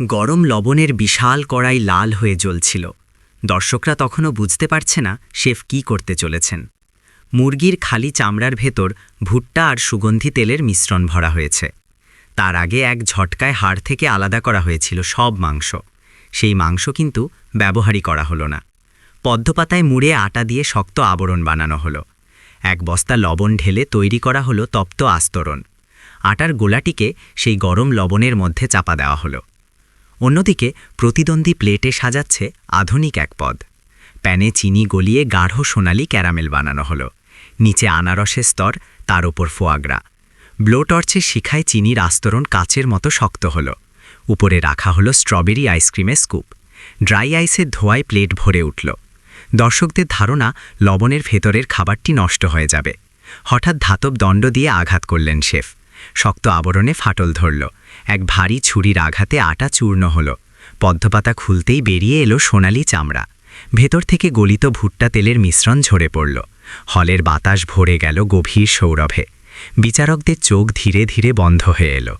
গরম লবণের বিশাল কড়াই লাল হয়ে জ্বলছিল। দর্শকরা তখনও বুঝতে পারছে না শেফ কী করতে চলেছেন। মুরগির খালি চামড়ার ভেতর ভুট্টা আর সুগন্ধি তেলের মিশ্রণ ভরা হয়েছে। তার আগে এক ঝটকায় হাড় থেকে আলাদা করা হয়েছিল সব মাংস। সেই মাংস কিন্তু ব্যবহারই করা হলো না। পদ্মপাতায় মুড়ে আটা দিয়ে শক্ত আবরণ বানানো হলো। এক বস্তা লবণ ঢেলে তৈরি করা হলো তপ্ত আস্তরণ। আটার গোলাটিকে সেই গরম লবণের মধ্যে চাপা দেওয়া হলো। অন্যদিকে প্রতিদ্বন্দ্বী প্লেটে সাজাচ্ছে আধুনিক এক পদ। প্যানে চিনি গলিয়ে গাঢ় সোনালি ক্যারামেল বানানো হলো। নিচে আনারসের স্তর, তার ওপর ফোয়াগ্রা। ব্লোটর্চে শিখায় চিনির আস্তরণ কাচের মতো শক্ত হলো। উপরে রাখা হলো স্ট্রবেরি আইসক্রিমের স্কুপ। ড্রাই আইসের ধোয়ায় প্লেট ভরে উঠল। দর্শকদের ধারণা লবণের ভেতরের খাবারটি নষ্ট হয়ে যাবে। হঠাৎ ধাতব দণ্ড দিয়ে আঘাত করলেন শেফ। শক্ত আবরণে ফাটল ধরল। এক ভারী ছুরির আঘাতে আটা চূর্ণ হল। পদ্মপাতা খুলতেই বেরিয়ে এলো সোনালি চামড়া। ভেতর থেকে গলিত ভুট্টা তেলের মিশ্রণ ঝরে পড়ল। হলের বাতাস ভরে গেল গভীর সৌরভে। বিচারকদের চোখ ধীরে ধীরে বন্ধ হয়ে এলো।